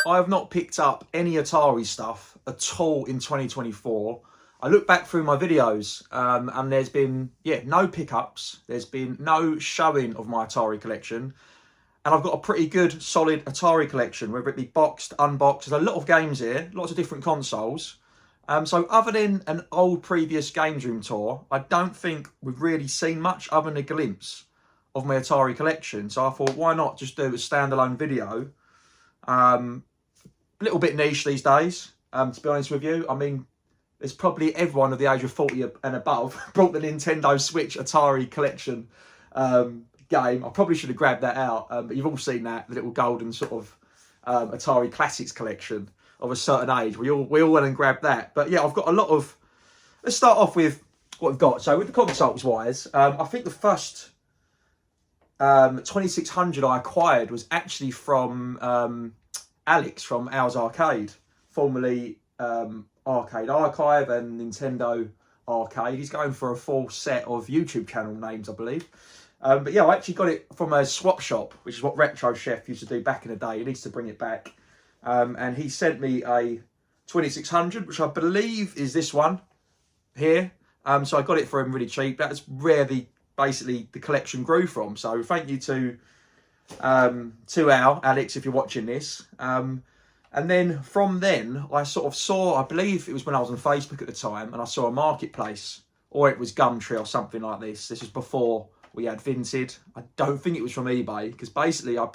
I have not picked up any Atari stuff at all in 2024. I look back through my videos and there's been, no pickups. There's been no showing of my Atari collection. And I've got a pretty good, solid Atari collection, whether it be boxed, unboxed. There's a lot of games here, lots of different consoles. So other than an old previous Games Room tour, I don't think we've really seen much other than a glimpse of my Atari collection. So I thought, why not just do a standalone video? A little bit niche these days, to be honest with you. I mean, there's probably everyone of the age of 40 and above brought the Nintendo Switch Atari collection game. I probably should have grabbed that out, but you've all seen that, the little golden sort of Atari Classics collection of a certain age. We all went and grabbed that. But yeah, I've got a lot of... Let's start off with what we've got. So with the consoles wise, I think the first 2600 I acquired was actually from Alex from Ours Arcade, formerly Arcade Archive and Nintendo Arcade. He's going for a full set of YouTube channel names, I believe. But yeah, I actually got it from a swap shop, which is what Retro Chef used to do back in the day. He needs to bring it back. And he sent me a 2600, which I believe is this one here. So I got it for him really cheap. That's where basically the collection grew from. So thank you to Alex, if you're watching this. And then from then, I sort of saw, I believe it was when I was on Facebook at the time, and I saw a marketplace, or it was Gumtree or something like this. This was before we had Vinted. I don't think it was from eBay, because basically I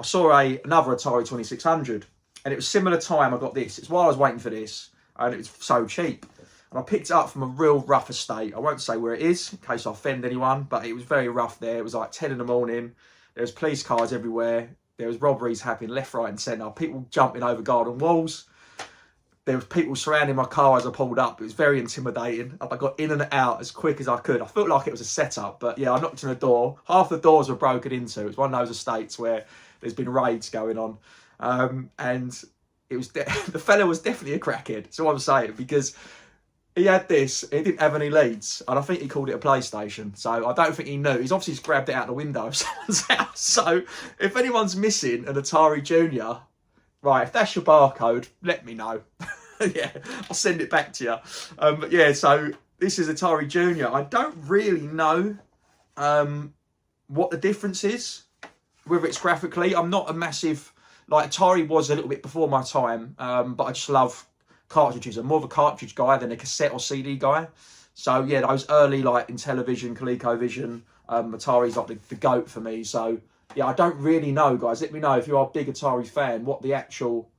saw another Atari 2600, and it was similar time I got this. It's while I was waiting for this, and it was so cheap. And I picked it up from a real rough estate. I won't say where it is, in case I offend anyone, but it was very rough there. It was like 10 in the morning. There was police cars everywhere. There was robberies happening left, right and centre. People jumping over garden walls. There was people surrounding my car as I pulled up. It was very intimidating. I got in and out as quick as I could. I felt like it was a setup, but yeah, I knocked on the door. Half the doors were broken into. It was one of those estates where there's been raids going on. And it was the fella was definitely a crackhead. That's what I'm saying, because he had this, he didn't have any leads, and I think he called it a PlayStation. So I don't think he knew. He's obviously just grabbed it out the window of someone's house. So if anyone's missing an Atari Junior, right, if that's your barcode, let me know. Yeah, I'll send it back to you. But yeah, so this is Atari Junior. I don't really know what the difference is, whether it's graphically. I'm not a massive, like Atari was a little bit before my time, but I just love cartridges. I'm more of a cartridge guy than a cassette or CD guy. So yeah, those early like Intellivision, ColecoVision, Atari's like the GOAT for me. So yeah, I don't really know, guys. Let me know if you are a big Atari fan what the actual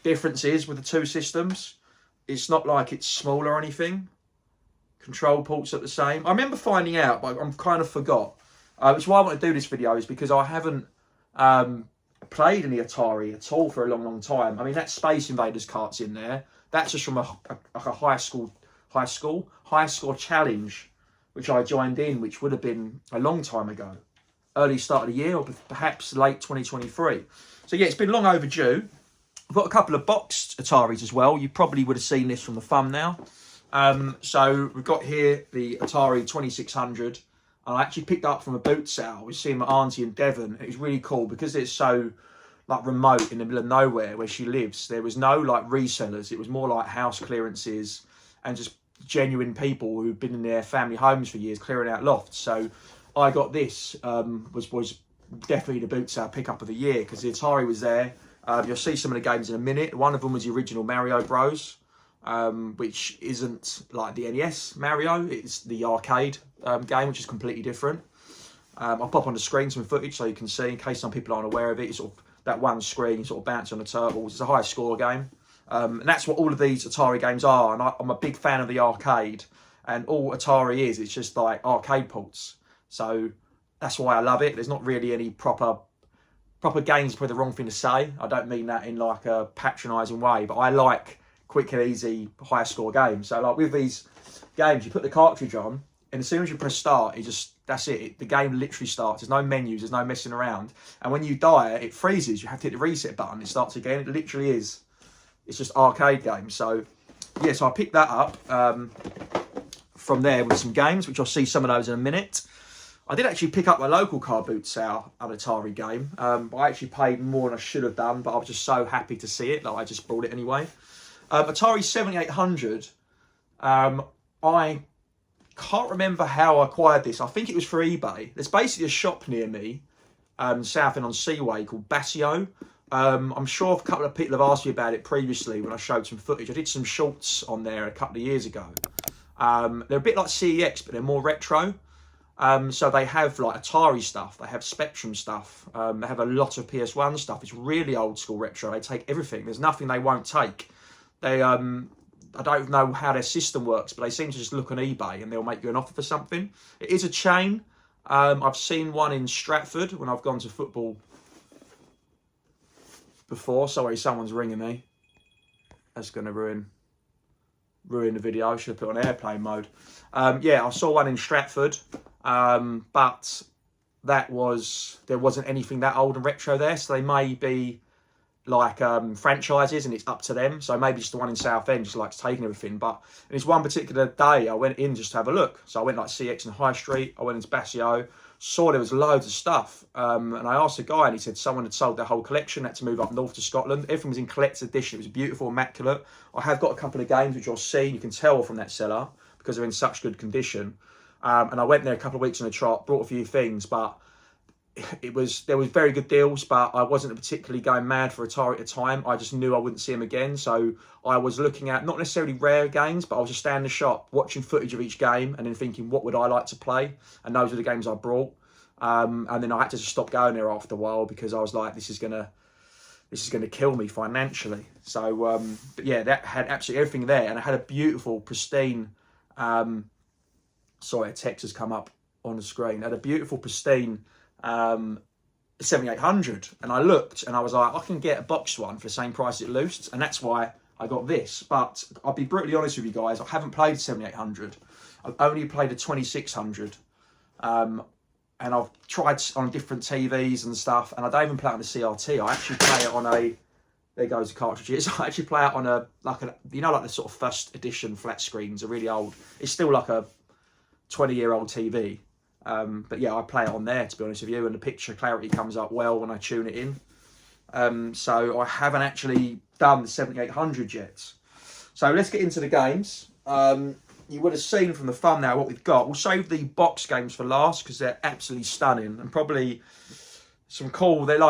difference is with the two systems. It's not like it's small or anything. Control ports are the same. I remember finding out, but I'm kind of forgot. Which is why I want to do this video, is because I haven't played any Atari at all for a long, long time. I mean, that Space Invaders cart's in there. That's just from a high score challenge, which I joined in, which would have been a long time ago. Early start of the year, or perhaps late 2023. So yeah, it's been long overdue. I've got a couple of boxed Ataris as well. You probably would have seen this from the thumbnail. So we've got here the Atari 2600. And I actually picked up from a boot sale. We've seen my auntie in Devon. It was really cool because it's so like remote in the middle of nowhere where she lives. There was no like resellers. It was more like house clearances and just genuine people who've been in their family homes for years clearing out lofts. So I got this, was definitely the boot sale pickup of the year, because the Atari was there. You'll see some of the games in a minute. One of them was the original Mario Bros, which isn't like the NES Mario. It's the arcade game, which is completely different. I'll pop on the screen some footage so you can see, in case some people aren't aware of it. It's sort of that one screen, you sort of bounce on the turtles. It's a high score game. And that's what all of these Atari games are. And I'm a big fan of the arcade. And all Atari is, it's just like arcade ports. So that's why I love it. There's not really any proper games, probably the wrong thing to say. I don't mean that in like a patronising way, but I like quick and easy high score games. So like with these games, you put the cartridge on, and as soon as you press start, that's it. The game literally starts. There's no menus, there's no messing around. And when you die, it freezes. You have to hit the reset button, it starts again. It literally is. It's just arcade games. So yeah, so I picked that up from there with some games, which I'll see some of those in a minute. I did actually pick up my local car boot sale an Atari game. I actually paid more than I should have done, but I was just so happy to see it that I just bought it anyway. Atari 7800. I can't remember how I acquired this. I think it was for eBay. There's basically a shop near me, south end on Seaway, called Basio. I'm sure a couple of people have asked me about it previously when I showed some footage. I did some shorts on there a couple of years ago. They're a bit like CEX, but they're more retro. So they have like Atari stuff, they have Spectrum stuff, they have a lot of PS1 stuff. It's really old school retro. They take everything. There's nothing they won't take. They, I don't know how their system works, but they seem to just look on eBay and they'll make you an offer for something. It is a chain. I've seen one in Stratford when I've gone to football before. Sorry, someone's ringing me. That's going to ruin the video. I should have put it on airplane mode. Yeah, I saw one in Stratford. But there wasn't anything that old and retro there, so they may be like franchises and it's up to them. So maybe just the one in Southend just likes taking everything. But in this one particular day I went in just to have a look. So I went like CX and High Street, I went into Basio, saw there was loads of stuff, and I asked the guy and he said someone had sold their whole collection, had to move up north to Scotland. Everything was in collector's edition. It was beautiful, immaculate. I have got a couple of games which you'll see, you can tell from that seller because they're in such good condition. And I went there a couple of weeks on a trot, brought a few things, but there was very good deals, but I wasn't particularly going mad for Atari at the time. I just knew I wouldn't see them again, so I was looking at not necessarily rare games, but I was just standing in the shop watching footage of each game and then thinking what would I like to play, and those were the games I brought. And then I had to just stop going there after a while because I was like, this is gonna kill me financially. So but yeah, that had absolutely everything there, and I had a beautiful, pristine. Sorry, a text has come up on the screen. I had a beautiful, pristine 7800, and I looked and I was like, I can get a boxed one for the same price it loosed, and that's why I got this. But I'll be brutally honest with you guys, I haven't played 7800. I've only played a 2600, and I've tried on different TVs and stuff, and I don't even play it on the CRT. I actually play it on a, there goes the cartridges. I actually play it on like the sort of first edition flat screens are really old. It's still like a 20-year-old TV. But yeah, I play it on there, to be honest with you, and the picture clarity comes up well when I tune it in. So I haven't actually done the 7800 yet. So let's get into the games. You would have seen from the thumbnail what we've got. We'll save the box games for last because they're absolutely stunning and probably some cool. There's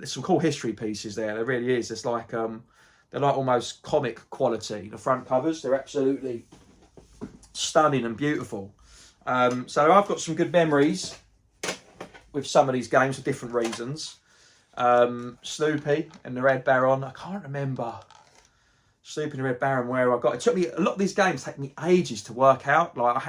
some cool history pieces there. There really is. It's like they're like almost comic quality. The front covers, they're absolutely stunning and beautiful. So I've got some good memories with some of these games for different reasons. Snoopy and the Red Baron. I can't remember Snoopy and the Red Baron where I got it. Took me a lot of these games take me ages to work out. Like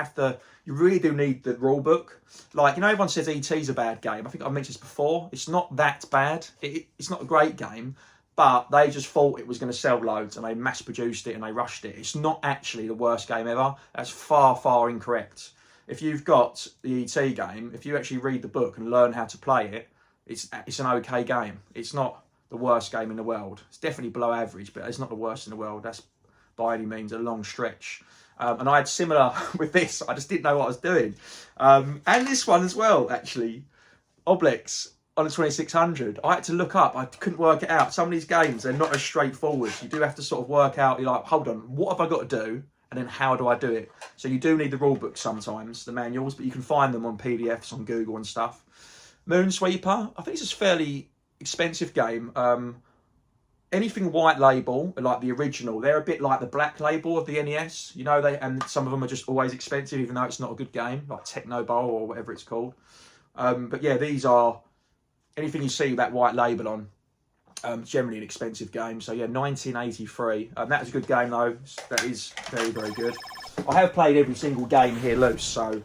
you really do need the rule book. Like, you know, everyone says ET's a bad game. I think I've mentioned this before. It's not that bad. It's not a great game, but they just thought it was going to sell loads and they mass produced it and they rushed it. It's not actually the worst game ever. That's far, far incorrect. If you've got the ET game, if you actually read the book and learn how to play it, it's an okay game. It's not the worst game in the world. It's definitely below average, but it's not the worst in the world. That's by any means a long stretch. And I had similar with this. I just didn't know what I was doing. And this one as well, actually. Obelix on the 2600. I had to look up. I couldn't work it out. Some of these games, they're not as straightforward. You do have to sort of work out. You're like, hold on, what have I got to do? And then how do I do it? So you do need the rule book sometimes, the manuals, but you can find them on PDFs on Google and stuff. Moonsweeper, I think it's a fairly expensive game. Anything white label, like the original, they're a bit like the black label of the NES. You know, and some of them are just always expensive, even though it's not a good game, like Techno Bowl or whatever it's called. But yeah, these are anything you see that white label on. Generally an expensive game. So yeah, 1983. That was a good game though. That is very, very good. I have played every single game here loose, so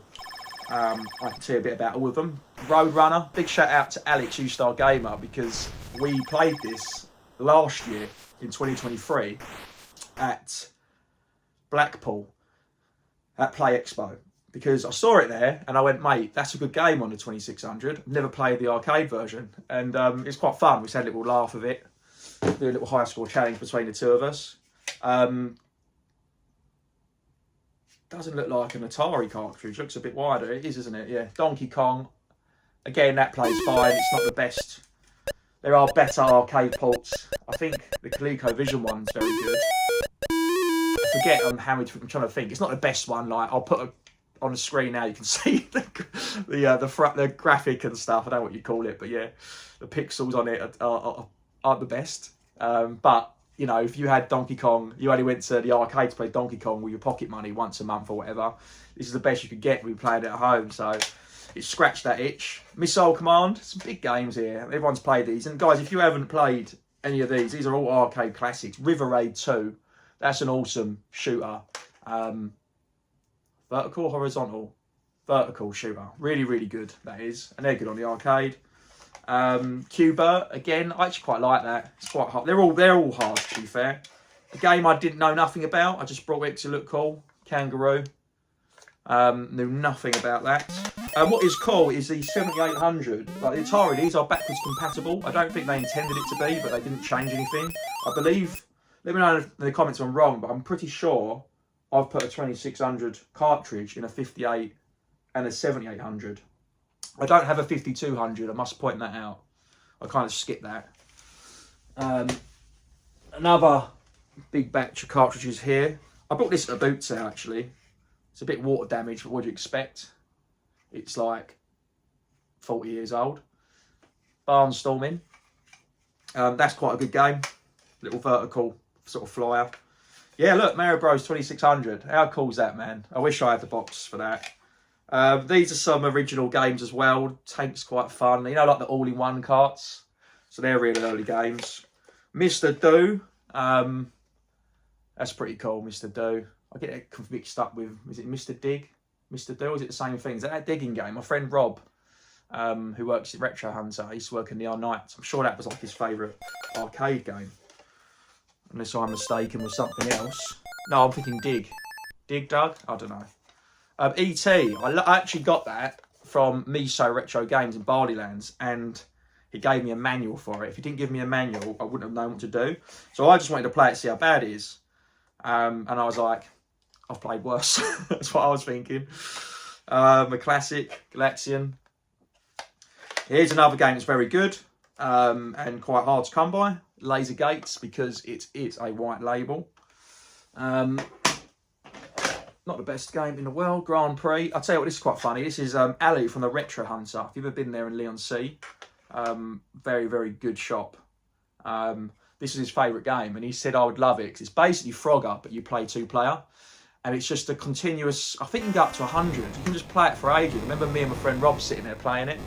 I can tell you a bit about all of them. Roadrunner. Big shout out to Alex U-Star Gamer because we played this last year in 2023 at Blackpool at Play Expo. Because I saw it there and I went, mate, that's a good game on the 2600. Never played the arcade version. And it's quite fun. We just had a little laugh of it. Do a little high score challenge between the two of us. Doesn't look like an Atari cartridge. Looks a bit wider. It is, isn't it? Yeah. Donkey Kong. Again, that plays fine. It's not the best. There are better arcade ports. I think the ColecoVision one's very good. I forget I'm trying to think. It's not the best one. Like, I'll put on the screen now. You can see the graphic and stuff. I don't know what you call it, but yeah, the pixels on it aren't the best. But you know, if you had Donkey Kong, you only went to the arcade to play Donkey Kong with your pocket money once a month or whatever. This is the best you could get when you played it at home. So it scratched that itch. Missile Command, some big games here. Everyone's played these. And guys, if you haven't played any of these are all arcade classics. River Raid 2, that's an awesome shooter. Vertical, horizontal, vertical shooter. Really, really good, that is. And they're good on the arcade. Cuba, again, I actually quite like that. It's quite hard. They're all hard, to be fair. The game I didn't know nothing about. I just brought it to look cool. Kangaroo. Knew nothing about that. What is cool is the 7800. Like the Atari, these are backwards compatible. I don't think they intended it to be, but they didn't change anything. I believe, let me know in the comments if I'm wrong, but I'm pretty sure I've put a 2600 cartridge in a 58 and a 7800. I don't have a 5200, I must point that out. I kind of skipped that. Another big batch of cartridges here. I bought this at a boot sale actually. It's a bit water damaged, but what do you expect? It's like 40 years old. Barnstorming. That's quite a good game. Little vertical sort of flyer. Yeah, look, Mario Bros 2600. How cool is that, man? I wish I had the box for that. These are some original games as well. Tank's quite fun. You know, like the all-in-one carts. So they're really early games. Mr. Do. That's pretty cool, Mr. Do. I get it mixed up with, is it Mr. Dig? Mr. Do, is it the same thing? Is that digging game? My friend Rob, who works at Retro Hunter, he used to work in the R-Nights. I'm sure that was like his favourite arcade game. Unless I'm mistaken with something else. No, I'm thinking Dig. Dig Dug? I don't know. E.T. I actually got that from Miso Retro Games in Barleylands, and he gave me a manual for it. If he didn't give me a manual, I wouldn't have known what to do. So I just wanted to play it, see how bad it is. And I was like, I've played worse. That's what I was thinking. A classic, Galaxian. Here's another game that's very good and quite hard to come by. Laser Gates, because it is a white label. Not the best game in the world. Grand Prix. I'll tell you what, this is quite funny. This is Ali from the Retro Hunter. If you've ever been there in Leon C, very, very good shop. This is his favourite game, and he said I would love it because it's basically Frogger, but you play 2-player. And it's just a continuous, I think you can go up to 100. You can just play it for ages. I remember me and my friend Rob sitting there playing it.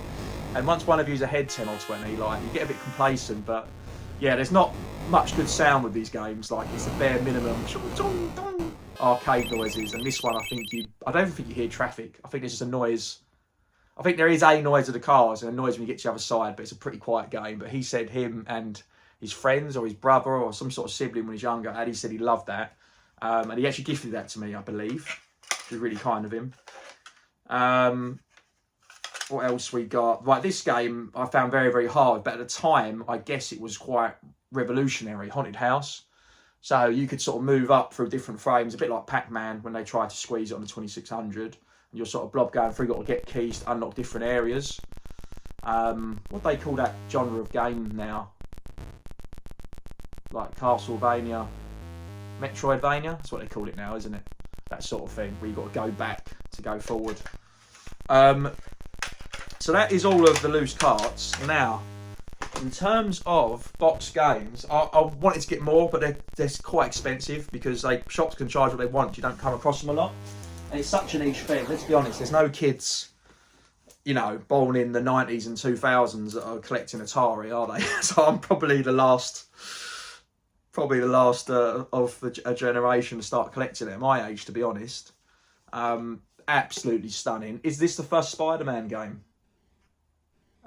And once one of you's ahead 10 or 20, like, you get a bit complacent, but yeah, there's not much good sound with these games. Like, it's the bare minimum arcade noises. And this one, I don't think you hear traffic. I think there's just a noise. I think there is a noise of the cars and a noise when you get to the other side, but it's a pretty quiet game. But he said him and his friends or his brother or some sort of sibling when he was younger, and he said he loved that. And he actually gifted that to me, I believe, which was really kind of him. What else we got? Right, this game I found very, very hard, but at the time, I guess it was quite revolutionary. Haunted House. So you could sort of move up through different frames, a bit like Pac-Man when they tried to squeeze it on the 2600. And you're sort of blob going through, you've got to get keys to unlock different areas. What do they call that genre of game now? Like Castlevania. Metroidvania, that's what they call it now, isn't it? That sort of thing, where you've got to go back to go forward. So that is all of the loose carts. Now, in terms of box games, I wanted to get more, but they're quite expensive because shops can charge what they want. You don't come across them a lot. And it's such a niche thing, let's be honest, there's no kids, you know, born in the 90s and 2000s that are collecting Atari, are they? So I'm probably the last of a generation to start collecting it at my age, to be honest. Absolutely stunning. Is this the first Spider-Man game?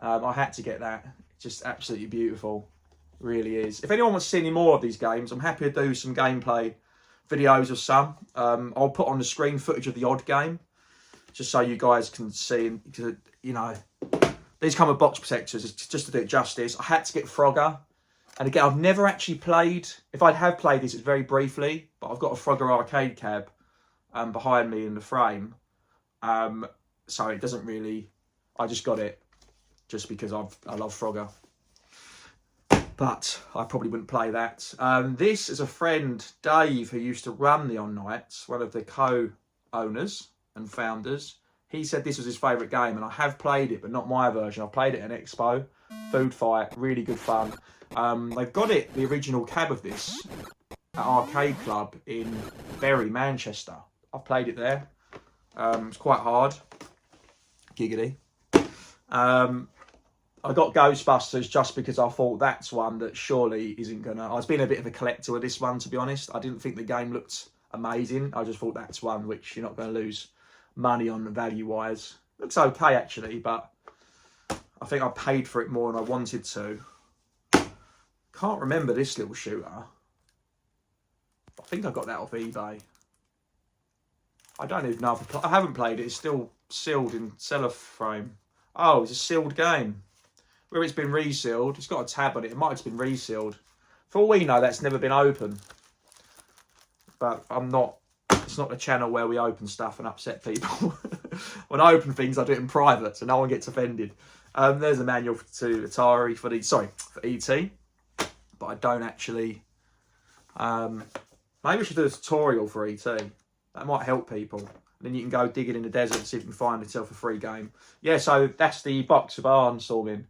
I had to get that. Just absolutely beautiful. It really is. If anyone wants to see any more of these games, I'm happy to do some gameplay videos of some. I'll put on the screen footage of the odd game, just so you guys can see. You know, these come with box protectors, just to do it justice. I had to get Frogger. And again, I've never actually played, if I have played this, it's very briefly, but I've got a Frogger arcade cab. behind me in the frame. So it doesn't really... I just got it just because I love Frogger. But I probably wouldn't play that. This is a friend, Dave, who used to run the On Nights, one of the co-owners and founders. He said this was his favourite game, and I have played it, but not my version. I played it at an expo, food fight, really good fun. They've got it, the original cab of this, at Arcade Club in Bury, Manchester. I've played it there. It's quite hard. Giggity. I got Ghostbusters just because I thought that's one that surely isn't gonna... I was being a bit of a collector with this one, to be honest. I didn't think the game looked amazing. I just thought that's one which you're not going to lose money on value-wise. Looks okay, actually, but I think I paid for it more than I wanted to. Can't remember this little shooter. I think I got that off eBay. I don't even know if I haven't played it. It's still sealed in cellophane. Oh, it's a sealed game. Where it's been resealed, it's got a tab on it. It might have just been resealed. For all we know, that's never been open. But I'm not... It's not a channel where we open stuff and upset people. When I open things, I do it in private, so no one gets offended. There's a manual to Atari for ET. But I don't actually... maybe I should do a tutorial for ET. That might help people. Then you can go digging in the desert and see if you can find yourself a free game. Yeah, so that's the box of Arnstorming.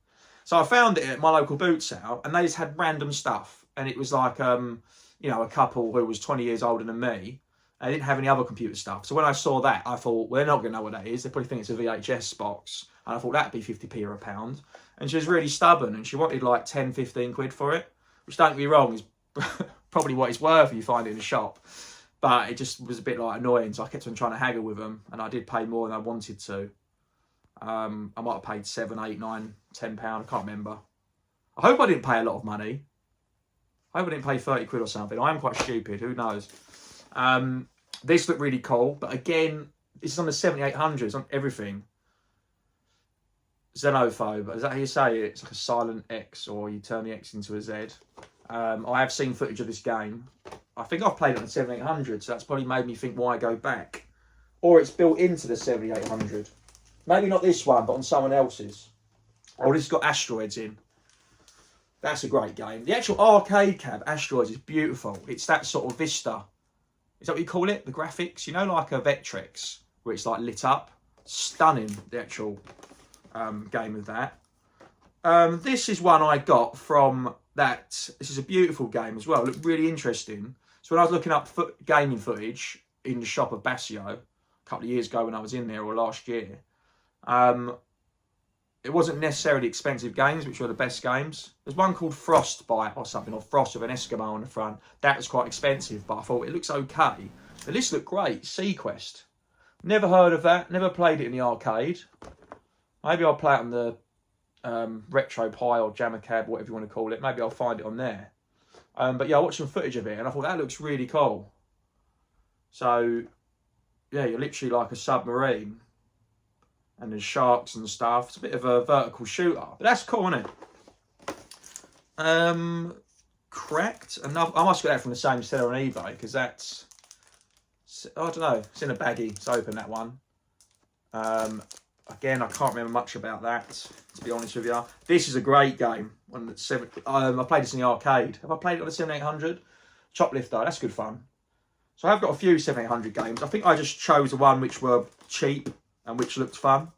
So I found it at my local boot sale, and they just had random stuff. And it was like, you know, a couple who was 20 years older than me. They didn't have any other computer stuff. So when I saw that, I thought, well, they're not going to know what that is. They probably think it's a VHS box. And I thought that'd be 50p or a pound. And she was really stubborn, and she wanted like 10, 15 quid for it. Which, don't get me wrong, is probably what it's worth if you find it in a shop. But it just was a bit like annoying, so I kept on trying to haggle with them, and I did pay more than I wanted to. I might have paid £7, £8, £9, £10, I can't remember. I hope I didn't pay a lot of money. I hope I didn't pay 30 quid or something. I am quite stupid, who knows. This looked really cool, but again, this is on the 7800, it's on everything. Xenophobe, is that how you say it? It's like a silent X, or you turn the X into a Z. I have seen footage of this game. I think I've played it on the 7800, so that's probably made me think why go back. Or it's built into the 7800. Maybe not this one, but on someone else's. Or this has got asteroids in. That's a great game. The actual arcade cab, Asteroids, is beautiful. It's that sort of vista. Is that what you call it? The graphics? You know, like a Vectrex, where it's like lit up. Stunning, the actual game of that. This is one I got from that. This is a beautiful game as well. It looked really interesting. So when I was looking up gaming footage in the shop of Basio a couple of years ago when I was in there, or last year, it wasn't necessarily expensive games, which were the best games. There's one called Frostbite or something, or Frost with an Eskimo on the front. That was quite expensive, but I thought it looks okay. The list looked great. Sequest. Never heard of that. Never played it in the arcade. Maybe I'll play it on the Retro Pie or Jammer Cab, whatever you want to call it. Maybe I'll find it on there. But yeah, I watched some footage of it and I thought that looks really cool. So yeah, you're literally like a submarine and there's sharks and stuff. It's a bit of a vertical shooter, but that's cool, isn't it? Cracked enough. I must get that from the same seller on eBay, because that's, I don't know, it's in a baggie. It's open, that one. Again, I can't remember much about that, to be honest with you. This is a great game. I played this in the arcade. Have I played it on the 7800? Choplifter, that's good fun. So I've got a few 7800 games. I think I just chose the one which were cheap and which looked fun.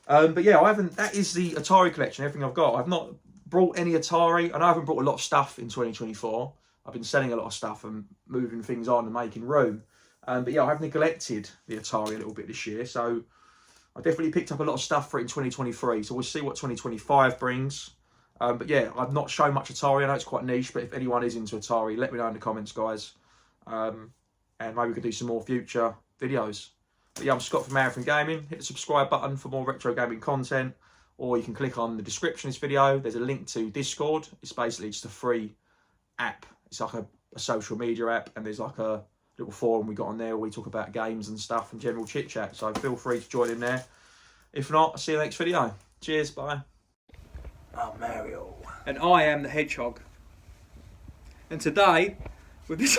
But yeah, that is the Atari collection, everything I've got. I've not brought any Atari, and I haven't brought a lot of stuff in 2024. I've been selling a lot of stuff and moving things on and making room. But yeah, I've neglected the Atari a little bit this year, so I definitely picked up a lot of stuff for it in 2023, so we'll see what 2025 brings. But yeah, I've not shown much Atari. I know it's quite niche, but if anyone is into Atari, let me know in the comments, guys. And maybe we could do some more future videos. But yeah, I'm Scott from Marathon Gaming. Hit the subscribe button for more retro gaming content, or you can click on the description of this video. There's a link to Discord. It's basically just a free app. It's like a social media app, and there's like a little forum we got on there where we talk about games and stuff and general chit chat. So feel free to join in there. If not, I'll see you next video. Cheers, bye. I'm Mario. And I am the Hedgehog. And today, with this...